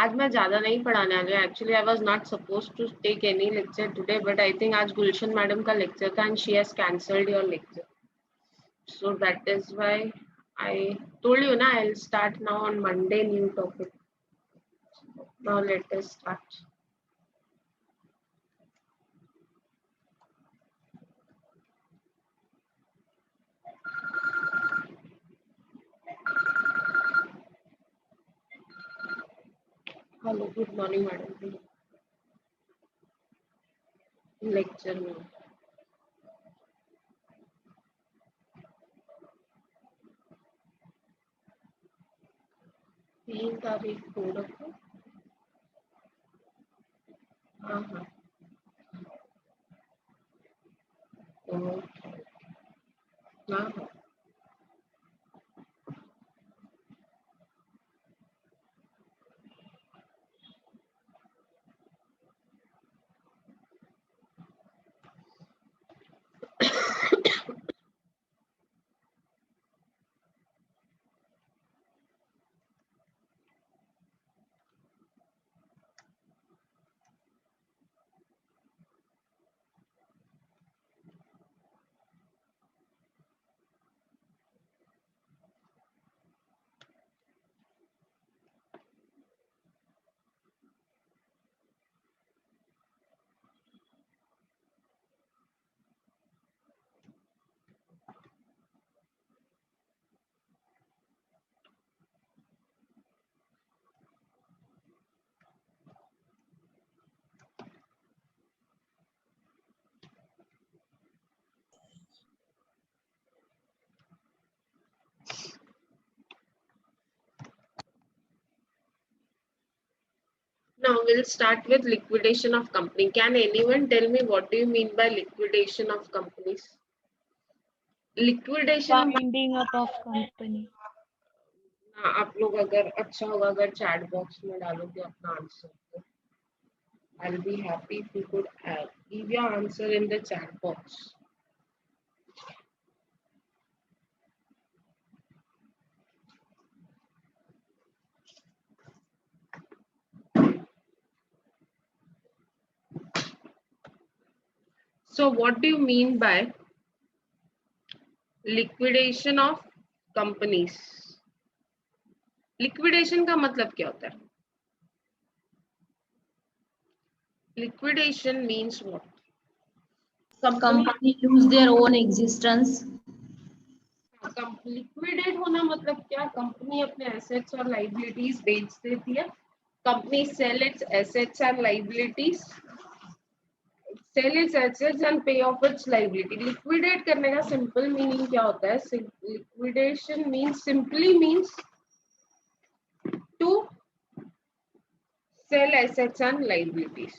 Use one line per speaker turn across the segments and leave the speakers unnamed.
आज मैं ज्यादा नहीं पढ़ाने वाली हूँ. Actually, I was not supposed to take any lecture today, but I think आज गुलशन मैडम का lecture था and she has cancelled your lecture. So that is why I told you na I'll start now on Monday new topic. Now let us start. Hello, good morning, madam. Lecture में 3 तारीख को रखो. हाँ हाँ. Okay. हाँ हाँ. Now we'll start with liquidation of company. Can anyone tell me what do you mean by liquidation of companies? Liquidation.
Winding up of company.
हाँ, आप लोग अगर अच्छा होगा अगर चैट बॉक्स में डालोगे अपना आंसर तो I'll be happy if you could give your answer in the chat box. So what do you mean by liquidation of companies? Liquidation का मतलब क्या होता है? Liquidation means what?
Company lose their own existence.
Liquidate होना मतलब क्या? Company अपने assets और लाइबिलिटीज बेच देती है. Company sell its assets and liabilities, sell its assets and pay off its liability. Liquidate करने का सिंपल मीनिंग क्या होता है? Liquidation means simply means to sell assets and liabilities.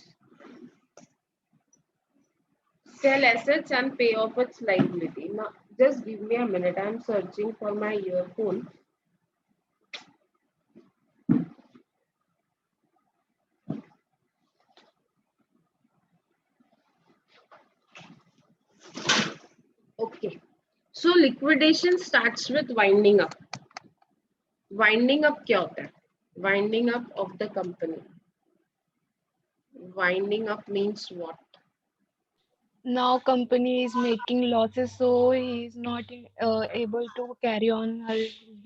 Sell assets and pay off its liability. Now, just give me a minute. I'm searching for my earphone. Okay. So liquidation starts with winding up. Winding up क्या होता है? Winding up of the company. Winding up means what?
Now company is making losses, so he is not able to carry on her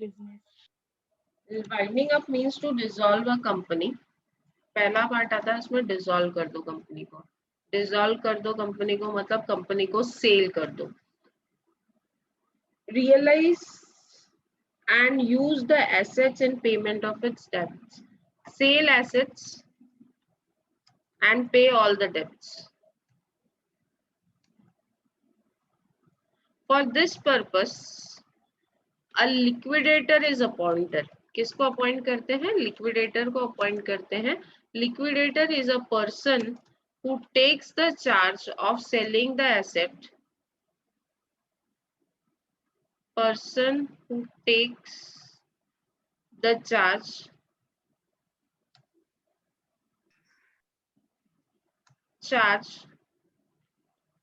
business.
Winding up means to dissolve a company. पहला part आता है इसमें dissolve कर दो company को. Dissolve कर दो company को मतलब कंपनी को सेल कर दो. Realize and use the assets in payment of its debts. Sell assets and pay all the debts. For this purpose, a liquidator is appointed. किसको अपॉइंट करते हैं? लिक्विडेटर को अपॉइंट करते हैं. Liquidator is a person who takes the charge of selling the asset. Person who takes the charge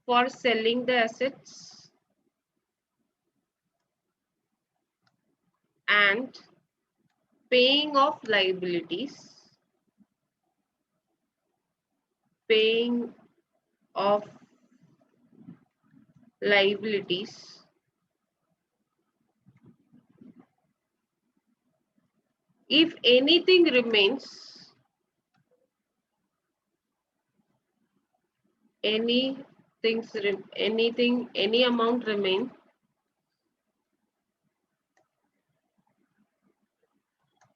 for selling the assets and paying off liabilities paying of liabilities if anything remains, any amount remain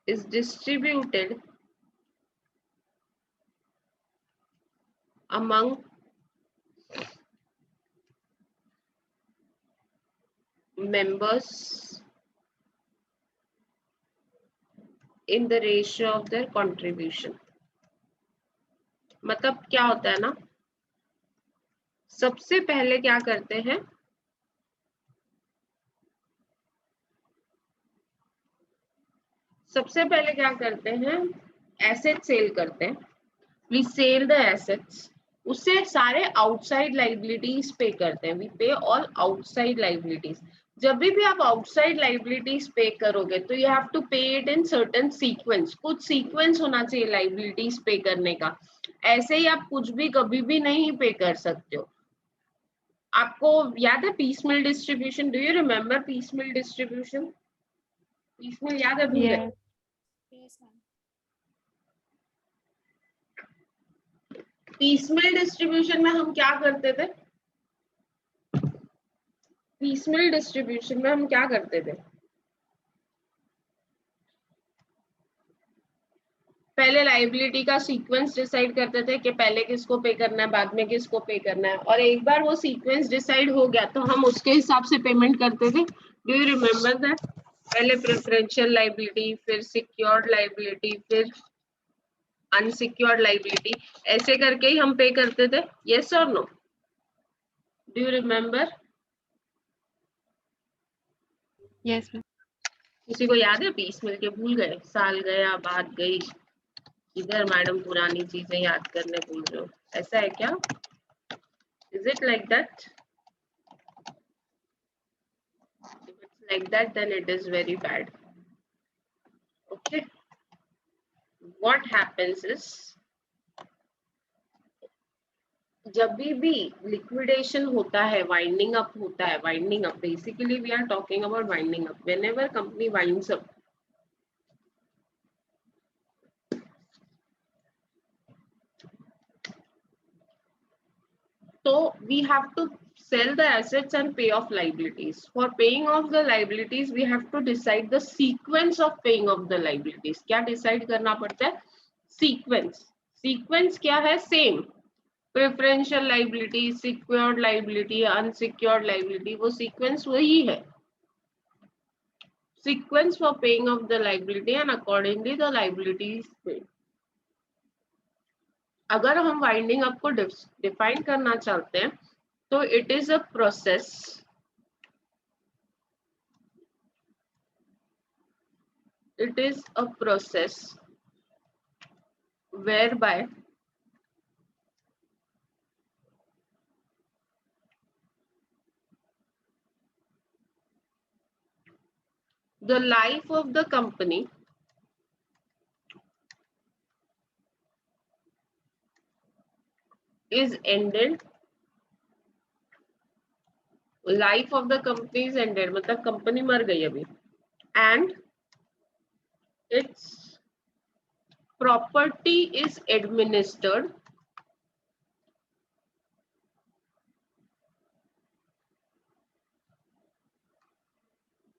is distributed among members in the ratio of their contribution. मतलब क्या होता है ना, सबसे पहले क्या करते हैं, एसेट सेल करते हैं, वी सेल द एसेट्स, उससे सारे आउटसाइड लाइबिलिटीज पे करते हैं, वी पे ऑल आउटसाइड लाइबिलिटीज। जब भी आप आउटसाइड लाइबिलिटीज पे करोगे तो यू हैव टू पे इट इन सर्टेन सीक्वेंस, कुछ सीक्वेंस होना चाहिए लाइबिलिटीज पे करने का, ऐसे ही आप कुछ भी कभी भी नहीं पे कर सकते हो। आपको याद है piecemeal distribution, do you remember piecemeal distribution? Piecemeal याद है? भूल गए? पीसमिल डिस्ट्रीब्यूशन में हम क्या करते थे? पीसमिल डिस्ट्रीब्यूशन में हम क्या करते थे? पहले लाइबिलिटी का सीक्वेंस डिसाइड करते थे कि पहले किसको पे करना है, बाद में किसको पे करना है, और एक बार वो सीक्वेंस डिसाइड हो गया तो हम उसके हिसाब से पेमेंट करते थे। Do you remember that? पहले प्रेफरेंशियल लाइबिलिटी, फिर सिक्योर्ड लाइबिलिटी, फिर अनसिक्योर्ड लाइबिलिटी, ऐसे करके ही हम पे करते थे। यस और no? Do you remember?
Yes ma'am.
किसी को याद है? पीस मिल के भूल गए, साल गया बात गई, इधर मैडम पुरानी चीजें याद करने भूल रहे हो, ऐसा है क्या? Is it like that? If it's like that, then it is very bad. Okay. What happens is, जब भी लिक्विडेशन होता है, वाइंडिंग अप होता है, winding up basically we are talking about winding up, whenever company winds up, so we have to sell the assets and pay off liabilities. For paying off the liabilities, we have to decide the sequence of paying off the liabilities. क्या decide करना पड़ता है? Sequence. Sequence क्या है? Same. Preferential liability, secured liability, unsecured liability, वो sequence वही है. Sequence for paying off the liability and accordingly the liability is paid. अगर हम वाइंडिंग अप को डिफाइन करना चाहते हैं तो it is a process whereby the life of the company is ended, life of the company is ended, मतलब company मर गई अभी, and its property is administered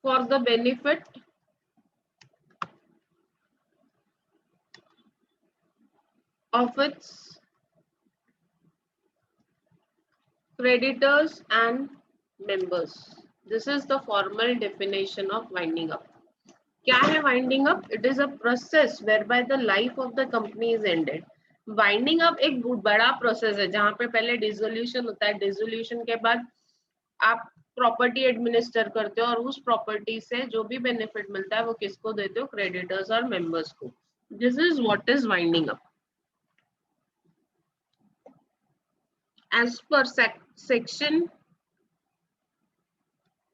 for the benefit of its creditors and members. This is the formal definition of winding up. क्या है winding up? It is a process whereby the life of the company is ended. Winding up एक बड़ा process है जहाँ पे पहले dissolution होता है, डिसोल्यूशन के बाद आप प्रॉपर्टी एडमिनिस्टर करते हो और उस प्रॉपर्टी से जो भी बेनिफिट मिलता है वो किसको देते हो? क्रेडिटर्स और मेंबर्स को. This is what is winding up. As per section,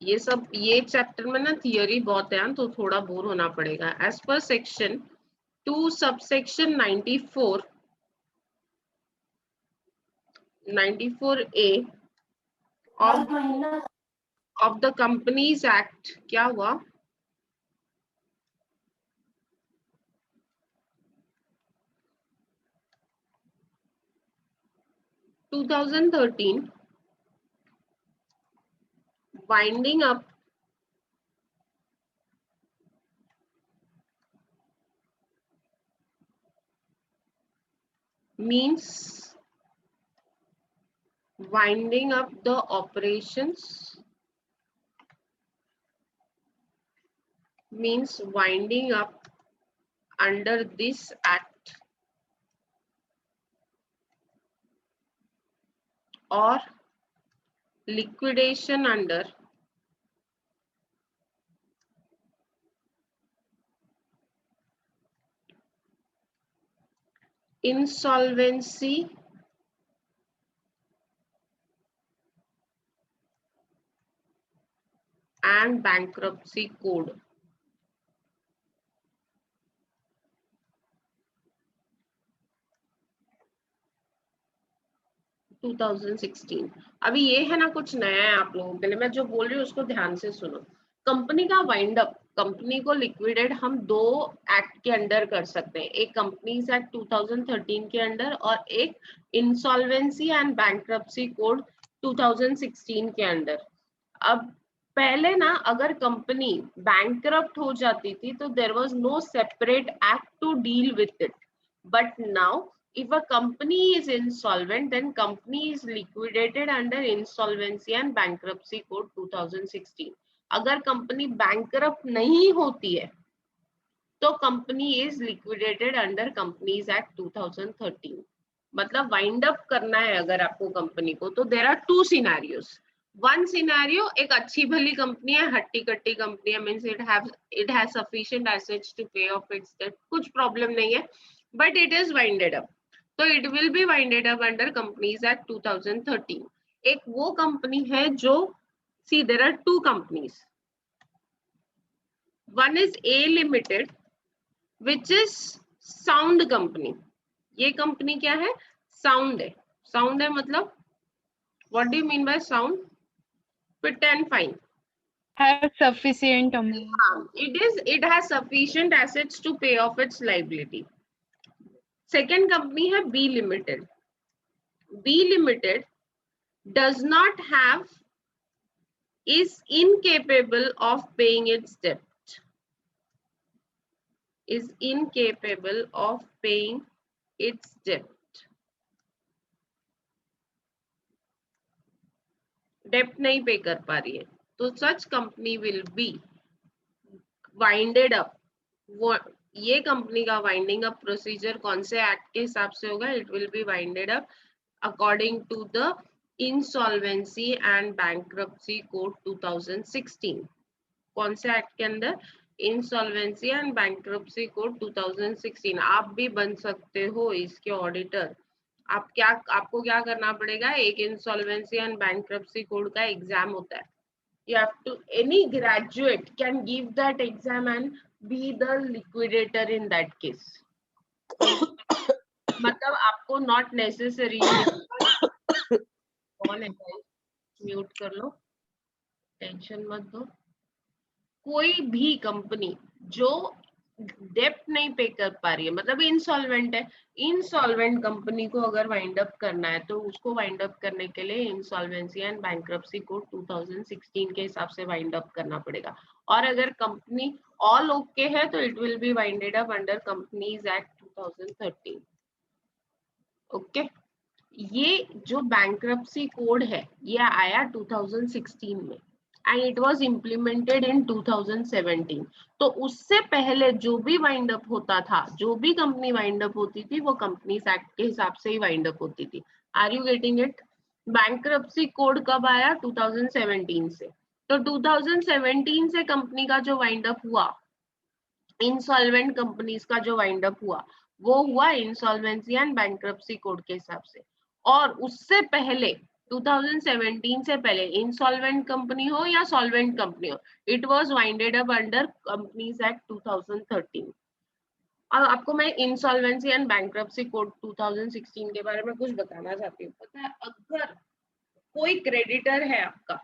ये चैप्टर में ना थियरी बहुत है तो थोड़ा बोर होना पड़ेगा. As per section 2 subsection 94 94A of the Companies Act क्या हुआ? Two 2013 winding up means winding up the operations, means winding up under this act or liquidation under insolvency and bankruptcy code. Two 2016। अभी ये है ना कुछ नया है आप लोगों के लिए, मैं जो बोल रही हूँ उसको ध्यान से सुनो। कंपनी का वाइंड अप, कंपनी को लिक्विडेट हम दो एक्ट के अंडर कर सकते हैं, एक कंपनीज एक्ट 2013 के अंडर और एक इंसॉल्वेंसी एंड बैंक्रप्सी कोड 2016 के अंडर। अब पहले ना अगर कंपनी बैंकरप्ट हो जाती थी तो there was no separate act to deal with it, but now if a company is insolvent then company is liquidated under insolvency and bankruptcy code 2016। अगर कंपनी bankrupt नहीं होती है तो company is liquidated under companies act 2013। मतलब wind up करना है अगर आपको कंपनी को तो there are two scenarios. One scenario एक अच्छी भली कंपनी है, हट्टी कट्टी कंपनी है, means it has sufficient assets to pay off its debt, कुछ प्रॉब्लम नहीं है, but it is winded up, तो it will be winded up under companies act 2013। एक वो कंपनी है जो, see there are two companies, one is a limited which is sound company. ये company क्या है? साउंड है। साउंड है मतलब what do you mean by sound? Fit and fine,
Have sufficient amount.
it has sufficient assets to pay off its liability। Second company है B limited. B limited does not have, is incapable of paying its debt, is incapable of paying its debt, डेप्ट नहीं पे कर पा रही है, तो such company will be winded up. वो ये कंपनी का वाइंडिंग अप प्रोसीजर कौन से एक्ट के हिसाब से होगा? It will be winded up according to the insolvency and bankruptcy code 2016। कौन से एक्ट के अंदर? Insolvency and bankruptcy code 2016। आप भी बन सकते हो इसके ऑडिटर। आपको क्या करना पड़ेगा? एक इंसॉल्वेंसी एंड बैंक्रप्सी कोड का एग्जाम होता है, you have to, any graduate can give that exam and be the liquidator in that case। मतलब आपको not necessary, कौन है भाई? म्यूट कर लो, टेंशन मत दो। कोई भी कंपनी जो डेप्ट नहीं पे कर पा रही है, मतलब इंसॉल्वेंट है, इंसॉल्वेंट कंपनी को अगर वाइंड अप करना है तो उसको वाइंड अप करने के लिए इंसॉल्वेंसी एंड बैंक्रप्सी कोड 2016 के हिसाब से वाइंड अप करना पड़ेगा। और अगर कंपनी ऑल ओके है तो it will be winded up under companies act 2013। Okay, ये जो बैंक्रप्सी कोड है ये आया 2016 में and it was implemented in 2017। तो उससे पहले जो भी वाइंड अप होता था, जो भी कंपनी वाइंड अप होती थी वो कंपनीज एक्ट के हिसाब से ही वाइंड अप होती थी। Are you getting it? Bankruptcy code कब आया? 2017 से। तो 2017 से कंपनी का जो वाइंड अप हुआ, इंसॉल्वेंट कंपनीज का जो वाइंड अप हुआ, वो हुआ इंसॉल्वेंसी एंड बैंक्रप्सी कोड के हिसाब से। और उससे पहले 2017 से पहले इंसॉल्वेंट कंपनी हो या सॉल्वेंट कंपनी हो, it was winded up under companies act 2013। अब आपको मैं इंसॉल्वेंसी एंड बैंक्रप्सी कोड 2016 के बारे में कुछ बताना चाहती हूँ। पता है, अगर कोई क्रेडिटर है आपका,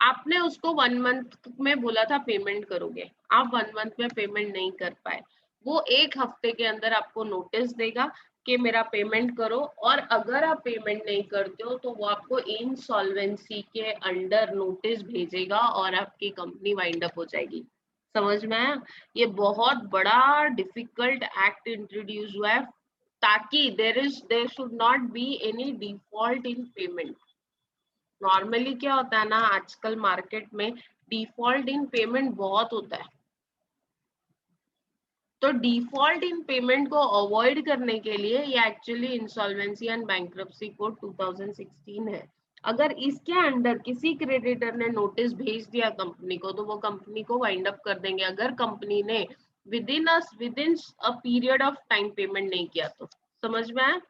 आपने उसको 1 मंथ में बोला था पेमेंट करोगे, आप 1 मंथ में पेमेंट नहीं कर पाए, वो 1 हफ्ते के अंदर आपको नोटिस देगा कि मेरा पेमेंट करो, और अगर आप पेमेंट नहीं करते हो तो वो आपको इंसॉल्वेंसी के अंडर नोटिस भेजेगा और आपकी कंपनी वाइंड अप हो जाएगी। समझ में आया? ये बहुत बड़ा डिफिकल्ट एक्ट इंट्रोड्यूस हुआ है ताकि there should not be any default in payment. Normally क्या होता है ना, आजकल मार्केट में डिफॉल्ट इन पेमेंट बहुत होता है, तो डिफॉल्ट इन पेमेंट को अवॉइड करने के लिए ये actually insolvency and bankruptcy code 2016 है। अगर इसके अंडर किसी क्रेडिटर ने नोटिस भेज दिया कंपनी को, तो वो कंपनी को वाइंड अप कर देंगे अगर कंपनी ने with in a period of time payment नहीं किया तो। समझ में आया?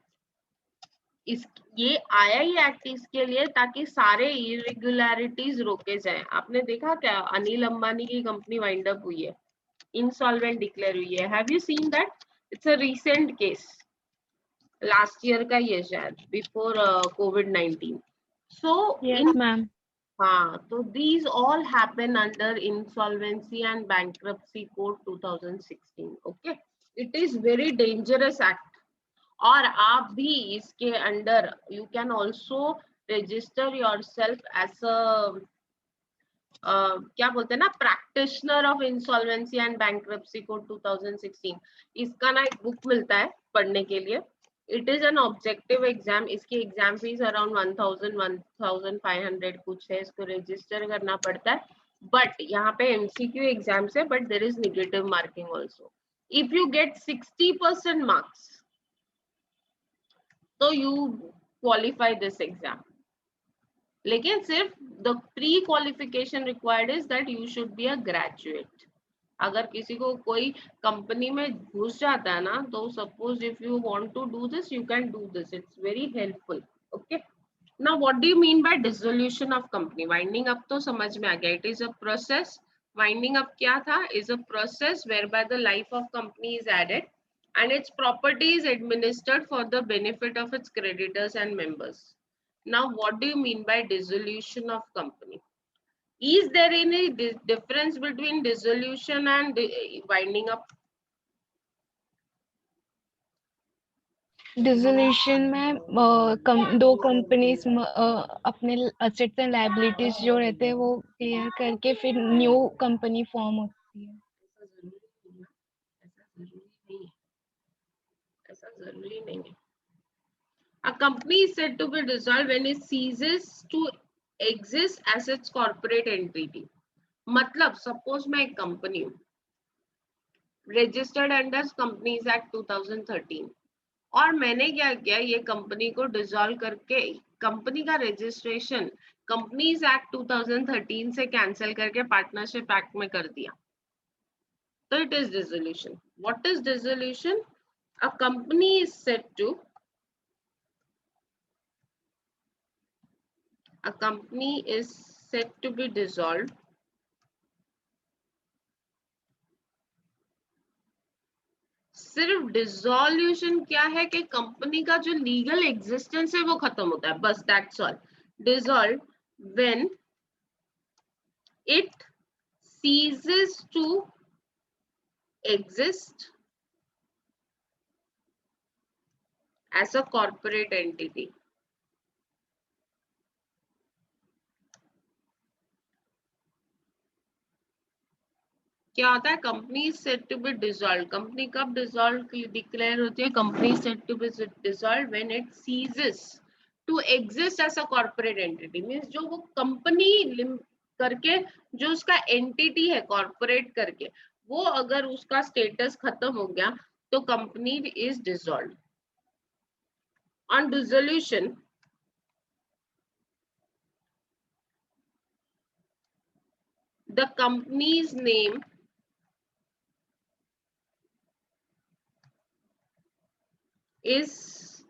इस ये आया ही एक्ट इसके लिए ताकि सारे इरेगुलरिटीज रोके जाएं। आपने देखा क्या, अनिल अंबानी की कंपनी वाइंड अप हुई है, इंसॉल्वेंट डिक्लेयर हुई है। Have you seen that? It's a recent case, last year का ये शायद, बिफोर COVID-19। सो
Yes, ma'am.
हाँ, तो these all happen under insolvency and bankruptcy code 2016. Okay, it is very dangerous act। और आप भी इसके under you can also register yourself as a क्या बोलते हैं ना, practitioner of insolvency and bankruptcy code 2016। इसका ना एक बुक मिलता है पढ़ने के लिए। It is an objective exam. इसकी एग्जाम फीस अराउंड 1500 कुछ है। इसको रजिस्टर करना पड़ता है, बट यहाँ पे MCQ एग्जाम्स है, but there is negative marking also. If you get 60% marks तो यू क्वालिफाई दिस एग्जाम। लेकिन सिर्फ the pre qualification required is that you should be a graduate. अगर किसी को कोई कंपनी में घुस जाता है ना, तो suppose if you want to do this, you can do this, it's very helpful. Okay, now what do you mean by dissolution of company? Winding up तो समझ में आ गया, it is a process. Winding up क्या था? Is a process whereby the life of company is ended and its property is administered for the benefit of its creditors and members. Now, what do you mean by dissolution of company? Is there any difference between dissolution and winding up?
Dissolution में दो companies अपने assets and liabilities जो रहते हैं वो clear करके फिर new company form होती है।
ऐसा जरूरी नहीं है। A company is said to be dissolved when it ceases to exist as its corporate entity. मतलब सपोज मैं एक कंपनी हूँ, रजिस्टर्ड अंडर कंपनीज एक्ट 2013, और मैंने क्या किया, ये कंपनी को डिसॉल्व करके कंपनी का रजिस्ट्रेशन कंपनीज एक्ट 2013 से कैंसिल करके पार्टनरशिप एक्ट में कर दिया, तो it is dissolution. What is dissolution? A company is said to a company is said to be dissolved सिर्फ डिसोल्यूशन क्या है कि कंपनी का जो लीगल एग्जिस्टेंस है वो खत्म होता है, बस that's all. Dissolve when it ceases to exist as a corporate entity। क्या होता है? Company is said to be dissolve. Company कब डिसॉल्व डिक्लेयर होती है? Company is said to be dissolve when it ceases to exist as a corporate entity. Means जो वो company करके जो उसका एंटिटी है कॉर्पोरेट करके, वो अगर उसका स्टेटस खत्म हो गया तो company is dissolve. On dissolution the company's name is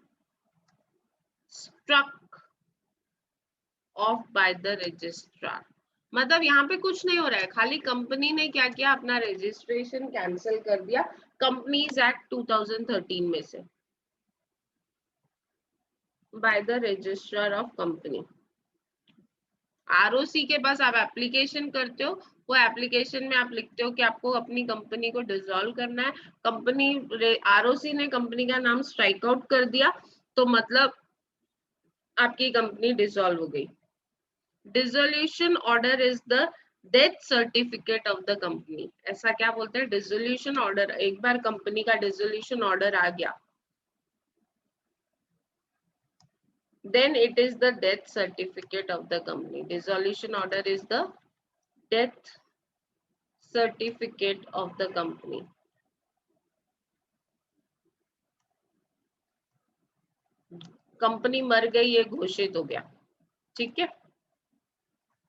struck off by the registrar। मतलब यहाँ पे कुछ नहीं हो रहा है, खाली कंपनी ने क्या किया, अपना रजिस्ट्रेशन कैंसिल कर दिया, कंपनीज एक्ट 2013 में से, by the registrar of company. ROC के पास आप एप्लीकेशन करते हो, वो एप्लीकेशन में आप लिखते हो कि आपको अपनी कंपनी को डिसॉल्व करना है। कंपनी आरओसी ने कंपनी का नाम स्ट्राइक आउट कर दिया तो मतलब आपकी कंपनी डिसॉल्व हो गई। Dissolution order is the death certificate of the company. ऐसा क्या बोलते हैं? डिसोल्यूशन ऑर्डर, एक बार कंपनी का डिसोल्यूशन ऑर्डर आ गया, then it is the death certificate of the company. Dissolution order is the death certificate of the company. Company मर गई ये घोषित हो गया, ठीक है।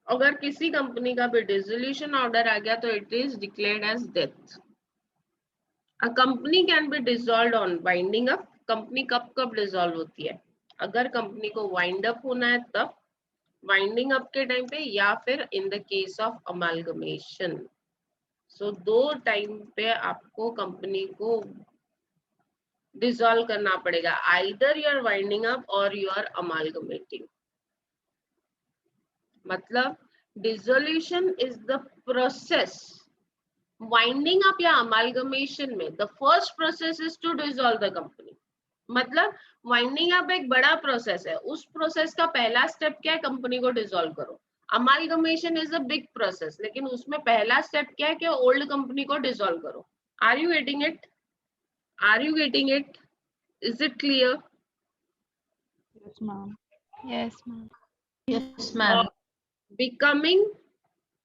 अगर किसी कंपनी का भी डिसोल्यूशन ऑर्डर आ गया तो it is declared as death. A company can be dissolved on winding up. Company कब कब डिसॉल्व होती है? अगर कंपनी को वाइंड अप होना है तब, वाइंडिंग अप के टाइम पे, या फिर in the case of amalgamation. So दो टाइम पे आपको कंपनी को डिसॉल्व करना पड़ेगा, either you are winding up or you are amalgamating. मतलब dissolution is the process, winding up या अमालगमेशन में the first process is to dissolve the company. मतलब वाइंडिंग अप एक बड़ा प्रोसेस है, उस प्रोसेस का पहला स्टेप क्या है? कंपनी को डिसॉल्व करो। Amalgamation is a big process, लेकिन उसमें पहला स्टेप क्या है कि ओल्ड कंपनी को डिसॉल्व करो। Are you getting it? Are you getting it? Is it clear?
Yes, ma'am. Yes, ma'am.
Yes, ma'am.
Becoming,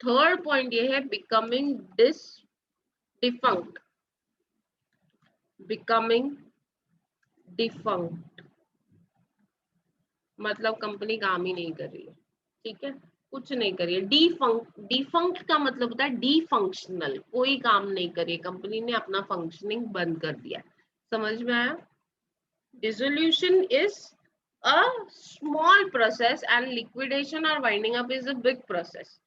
third point ये है बिकमिंग डिफंक्ट। बिकमिंग डिफंक्ट मतलब कंपनी काम ही नहीं कर रही है, ठीक है, कुछ नहीं कर रही है। डिफंक्ट का मतलब होता है डीफंक्शनल, कोई काम नहीं कर रही है, कंपनी ने अपना फंक्शनिंग बंद कर दिया। समझ में आया? Dissolution is a small process and liquidation और winding up is a big process.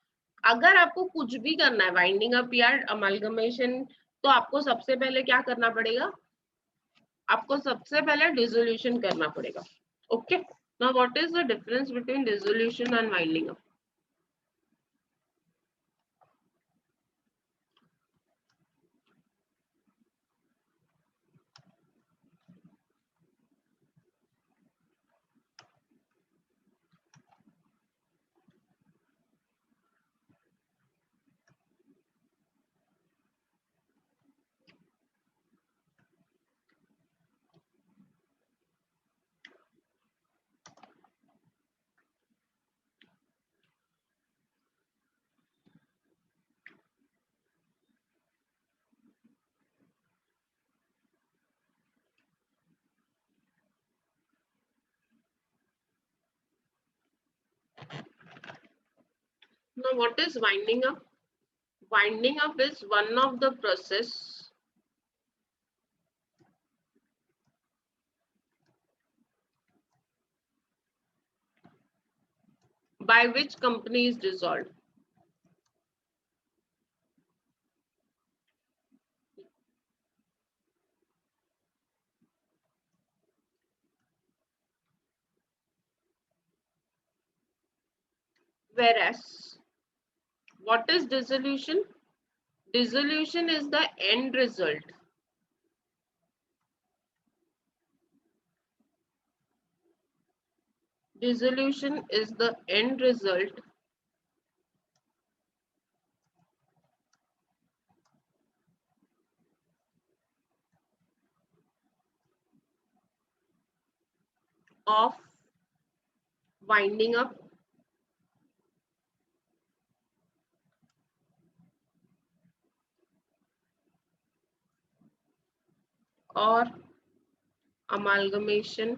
अगर आपको कुछ भी करना है, वाइंडिंग अप या अमालगमेशन, तो आपको सबसे पहले क्या करना पड़ेगा? आपको सबसे पहले डिसोल्यूशन करना पड़ेगा। Okay, now what is the difference between dissolution and winding up? Now what is winding up? Winding up is one of the process by which company is dissolved. Whereas, what is dissolution? Dissolution is the end result. Dissolution is the end result of winding up or amalgamation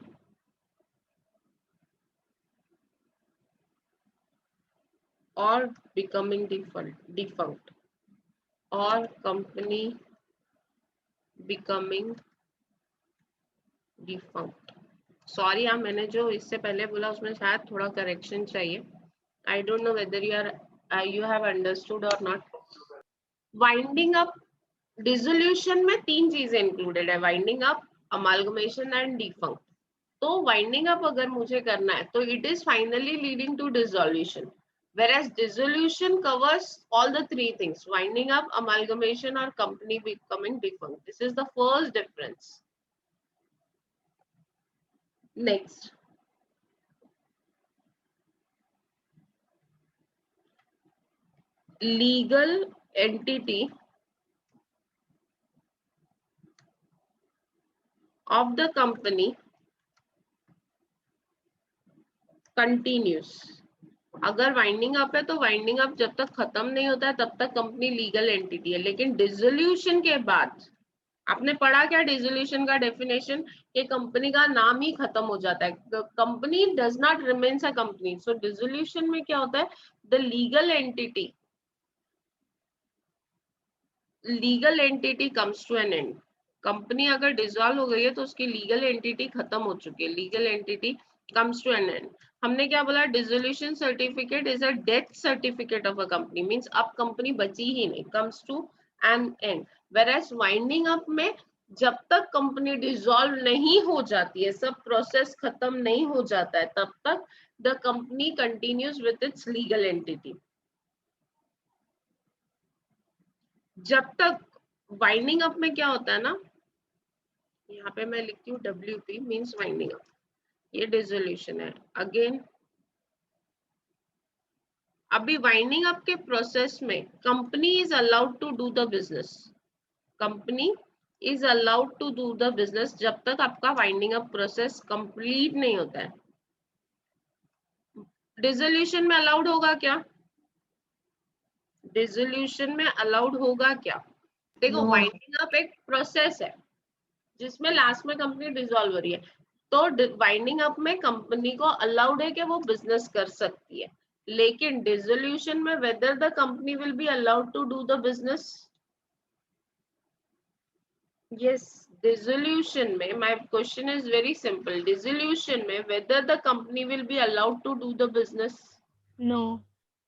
or becoming defunct or company becoming defunct. Sorry यार, मैंने जो इससे पहले बोला उसमें शायद थोड़ा correction चाहिए। I don't know whether you have understood और नॉट। वाइंडिंग अप डिसोल्यूशन में 3 चीजें इंक्लूडेड है, winding up, amalgamation and defunct. तो वाइंडिंग अप अगर मुझे करना है तो it is finally leading to dissolution, whereas dissolution covers all the 3 things: winding up, amalgamation, or company becoming defunct. This is the first difference. Next, legal entity of the company continues. अगर winding up है तो winding up जब तक खत्म नहीं होता है तब तक कंपनी लीगल एंटिटी है, लेकिन डिसोल्यूशन के बाद आपने पढ़ा क्या डिसोल्यूशन का डेफिनेशन, कि कंपनी का नाम ही खत्म हो जाता है, company does not remains a company. So dissolution में क्या होता है, the legal entity comes to an end. Company अगर डिसॉल्व हो गई है तो उसकी लीगल एंटिटी खत्म हो चुकी है, legal entity comes to an end. हमने क्या बोला, dissolution certificate is a death certificate of a company, means अब कंपनी बची ही नहीं, comes to an end. Whereas winding up में जब तक कंपनी डिसॉल्व नहीं हो जाती है, सब प्रोसेस खत्म नहीं हो जाता है, तब तक the company continues with its legal entity. जब तक वाइंडिंग अप में क्या होता है ना, यहाँ पे मैं लिखती हूँ WP मींस वाइंडिंग अप, ये डिसोल्यूशन है। अगेन अभी वाइंडिंग अप के प्रोसेस में company is allowed to do the business, company is allowed to do the business जब तक आपका वाइंडिंग अप प्रोसेस कंप्लीट नहीं होता है। डिसोल्यूशन में अलाउड होगा क्या, डिसोल्यूशन में अलाउड होगा क्या? देखो वाइंडिंग अप एक प्रोसेस है जिसमें लास्ट में कंपनी डिसॉल्व हो रही है, तो वाइंडिंग अप में कंपनी को अलाउड है कि वो बिजनेस कर सकती है, लेकिन डिसोल्यूशन में whether the company will be allowed to do the business. Yes, dissolution में my question is very simple, dissolution में whether the company will be allowed to do the business.
No,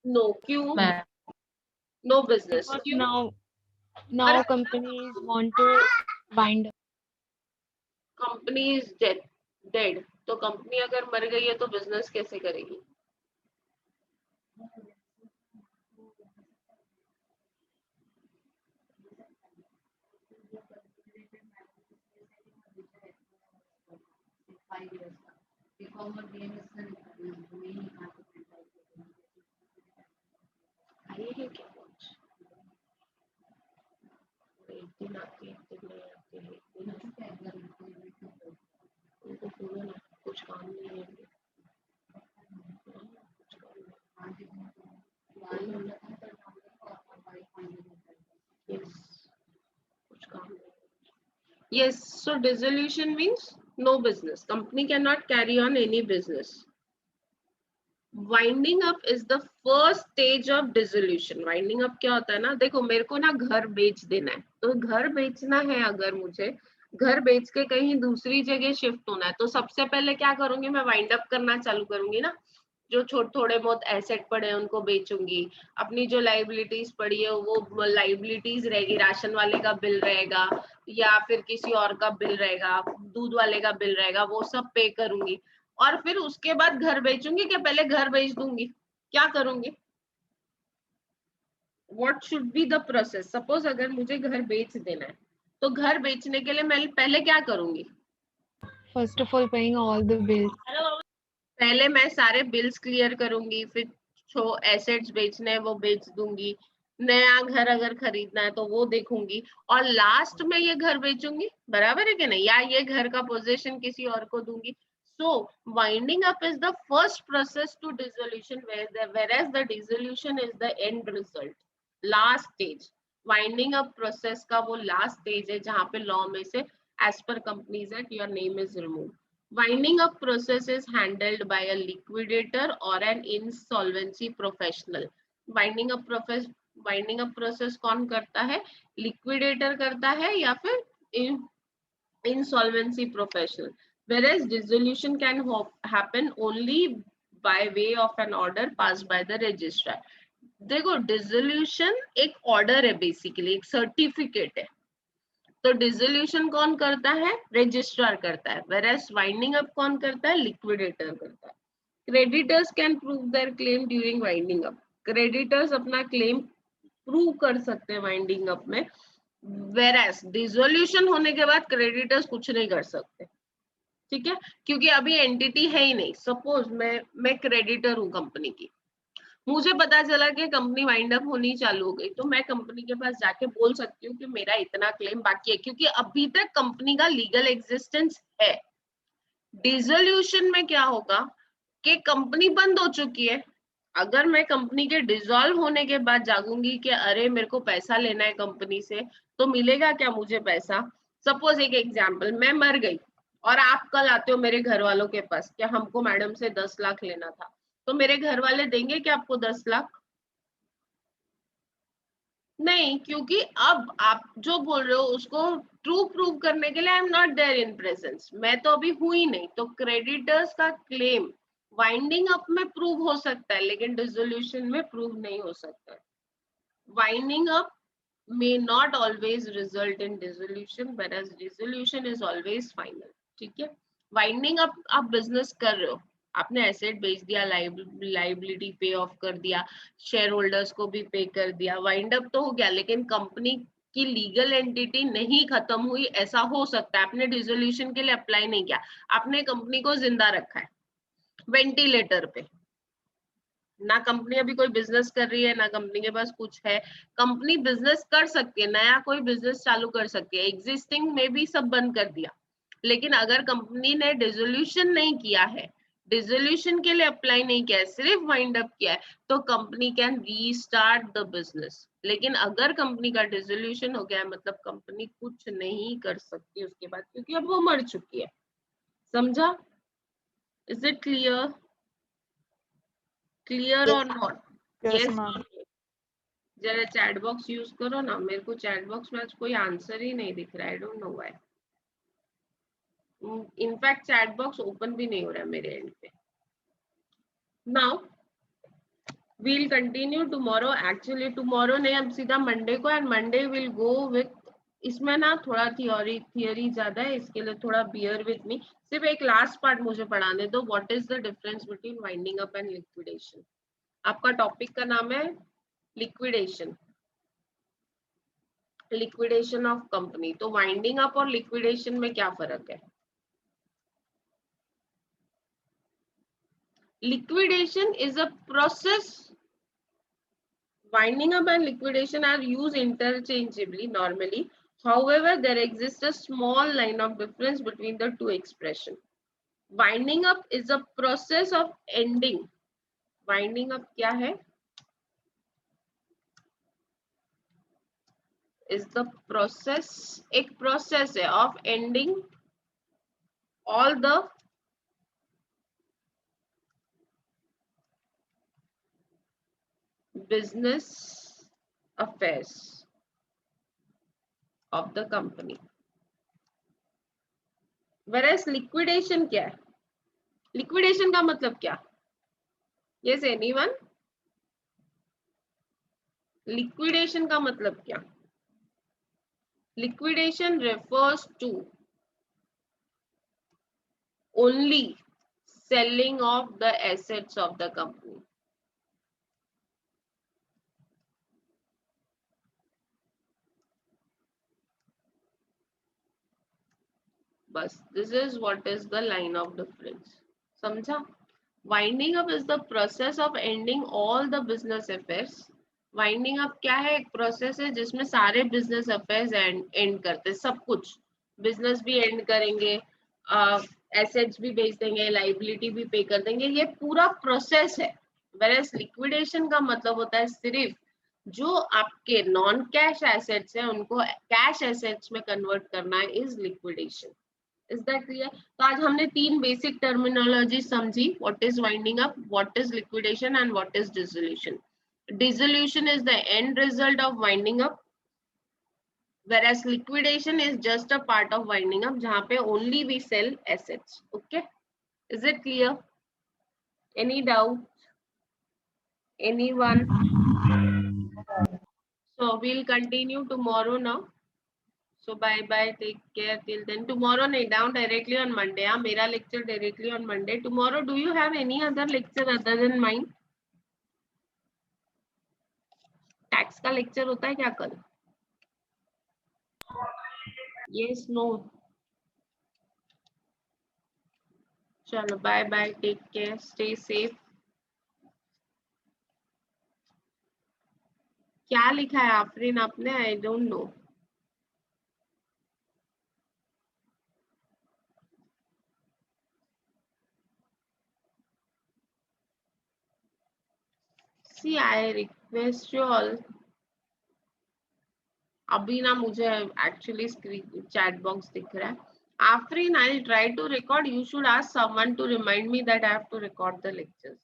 no, क्यों no business?
because now companies want to wind up.
Company is dead, तो company अगर मर गई है तो business कैसे करेगी? आइए क्या एक दिन आते हैं, एक दिन नहीं आते हैं, उनको पूरा ना कुछ काम नहीं है, कुछ काम नहीं। Yes, कुछ काम नहीं। Yes, so dissolution means no business. Company cannot carry on any business. Winding up is the first stage of dissolution. Winding up क्या होता है ना, देखो मेरे को ना घर बेच देना है, तो घर बेचना है, अगर मुझे घर बेच के कहीं दूसरी जगह शिफ्ट होना है तो सबसे पहले क्या करूंगी, मैं वाइंड अप करना चालू करूंगी ना, जो थोड़े बहुत एसेट पड़े हैं उनको बेचूंगी, अपनी जो लाइबिलिटीज पड़ी है वो लाइबिलिटीज रहेगी, राशन वाले का बिल रहेगा या फिर किसी और का बिल रहेगा, दूध वाले का बिल रहेगा, वो सब पे करूंगी, और फिर उसके बाद घर बेचूंगी। क्या पहले घर बेच दूंगी? क्या करूंगी? What should be the process? Suppose अगर मुझे घर बेच देना है तो घर बेचने के लिए मैं पहले क्या करूंगी?
First of all, paying all the bills.
पहले मैं सारे बिल्स क्लियर करूंगी, फिर जो एसेट्स बेचने हैं वो बेच दूंगी, नया घर अगर खरीदना है तो वो देखूंगी, और लास्ट में ये घर बेचूंगी, बराबर है कि नहीं, या ये घर का पोजीशन किसी और को दूंगी। So winding up is the first process to dissolution, whereas the dissolution is the end result, last stage. Winding up process का वो last stage है जहाँ पे law में से as per Companies Act your name is removed. Winding up process is handled by a liquidator or an insolvency professional. Winding up process कौन करता है? Liquidator करता है या फिर insolvency professional. Whereas dissolution can happen only by way of an order passed by the registrar. देखो dissolution एक order है, बेसिकली एक सर्टिफिकेट है। तो डिसोल्यूशन कौन करता है? रजिस्ट्रार करता है। वेयरएज वाइंडिंग अप कौन करता है? लिक्विडेटर करता है। Creditors can prove there claim during winding up. Creditors अपना क्लेम प्रूव कर सकते हैं वाइंडिंग अप में, वेयरएज डिसोल्यूशन होने के बाद क्रेडिटर्स कुछ नहीं कर सकते। ठीक है, क्योंकि अभी एंटिटी है ही नहीं। सपोज मैं क्रेडिटर हूँ कंपनी की, मुझे पता चला कि कंपनी वाइंड अप होनी चालू हो गई, तो मैं कंपनी के पास जाके बोल सकती हूँ कि मेरा इतना क्लेम बाकी है, क्योंकि अभी तक कंपनी का लीगल एग्जिस्टेंस है। डिसोल्यूशन में क्या होगा कि कंपनी बंद हो चुकी है। अगर मैं कंपनी के डिसॉल्व होने के बाद जागूंगी कि अरे मेरे को पैसा लेना है कंपनी से, तो मिलेगा क्या मुझे पैसा? सपोज एक एग्जांपल, मैं मर गई और आप कल आते हो मेरे घर वालों के पास कि हमको मैडम से 10 लाख लेना था, तो मेरे घर वाले देंगे क्या आपको 10 लाख? नहीं, क्योंकि अब आप जो बोल रहे हो उसको ट्रू प्रूव करने के लिए I am not there in presence, मैं तो अभी हुई नहीं। तो क्रेडिटर्स का क्लेम वाइंडिंग अप में प्रूव हो सकता है, लेकिन डिसोल्यूशन में प्रूव नहीं हो सकता है। Winding up may not always result in dissolution, whereas dissolution is always final. ठीक है, वाइंडिंग अप आप बिजनेस कर रहे हो, आपने एसेट बेच दिया, लाइबिलिटी पे ऑफ कर दिया, शेयर होल्डर्स को भी पे कर दिया, वाइंड अप तो हो गया, लेकिन कंपनी की लीगल एंटिटी नहीं खत्म हुई। ऐसा हो सकता है आपने डिसोल्यूशन के लिए अप्लाई नहीं किया, आपने कंपनी को जिंदा रखा है वेंटिलेटर पे, ना कंपनी अभी कोई बिजनेस कर रही है, ना कंपनी के पास कुछ है। कंपनी बिजनेस कर सकती है, नया कोई बिजनेस चालू कर सकती है, एग्जिस्टिंग में भी सब बंद कर दिया, लेकिन अगर कंपनी ने डिसोल्यूशन नहीं किया है, डिसोल्यूशन के लिए अप्लाई नहीं किया है, सिर्फ वाइंड अप किया है, तो company can restart the business. लेकिन अगर कंपनी का डिसोल्यूशन हो गया है, मतलब कंपनी कुछ नहीं कर सकती उसके बाद, क्योंकि अब वो मर चुकी है। समझा? Is it clear? क्लियर और नॉट?
Yes,
yes,
ma'am.
जरा चैट बॉक्स यूज करो ना, मेरे को चैट बॉक्स में आज कोई आंसर ही नहीं दिख रहा है, I don't know why. In fact chat box open भी नहीं हो रहा है मेरे एंड पे। Now we'll continue tomorrow, actually tomorrow नहीं, अब सीधा मंडे को, and Monday will go with, इसमें ना थोड़ा थियोरी ज्यादा है, इसके लिए थोड़ा बियर विथ मी। सिर्फ एक लास्ट पार्ट मुझे पढ़ाने दो, what is the difference between winding up and liquidation. आपका टॉपिक का नाम है लिक्विडेशन, लिक्विडेशन ऑफ कंपनी। तो वाइंडिंग अप और लिक्विडेशन में क्या फर्क है? Liquidation is a process, winding up and liquidation are used interchangeably normally, however there exists a small line of difference between the two expressions. Winding up is a process of ending, winding up क्या है? is the process, एक process है of ending all the business affairs of the company. Whereas liquidation क्या है? Liquidation का मतलब क्या? Yes, anyone? Liquidation का मतलब क्या? Liquidation refers to only selling of the assets of the company. बस, this is what is the line of difference. समझा? Winding up is the process of ending all the business affairs. Winding up क्या है? एक process है जिसमें सारे business affairs and करते हैं, सब कुछ, बिजनेस भी एंड करेंगे, एसेट्स भी बेच देंगे, लाइबिलिटी भी पे कर देंगे, ये पूरा प्रोसेस है। वेयरएज लिक्विडेशन का मतलब होता है सिर्फ जो आपके नॉन कैश एसेट्स हैं उनको कैश एसेट्स में कन्वर्ट करना है, is liquidation. Is that clear? तो आज हमने तीन बेसिक टर्मिनोलॉजी समझी, what is winding up, what is liquidation and what is dissolution. Dissolution is the end result of winding up, whereas liquidation is just a part of winding up, जहाँ पे only we sell assets. Okay, is it clear? Any doubt? Anyone? So we'll continue tomorrow now. So bye bye, take care till then. Tomorrow nahi, down directly on Monday. हाँ, मेरा lecture directly on Monday. Tomorrow, do you have any other lecture other than mine? Tax का lecture होता है क्या कल? Yes, no. चलो bye bye, take care, stay safe. क्या लिखा है आफरीन आपने? I don't know. See, I request you all. अभी ना मुझे एक्चुअली चैट बॉक्स दिख रहा है. Afrin, I'll try to record. You should ask someone to remind me that I have to record the lectures.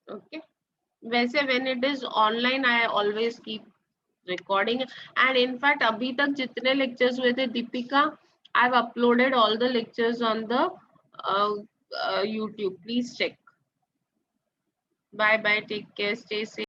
Okay. वैसे when it is online, I always keep recording. And in fact, अभी तक जितने lectures हुए थे Deepika, I've uploaded all the lectures on the YouTube. Please check. Bye bye. Take care. Stay safe.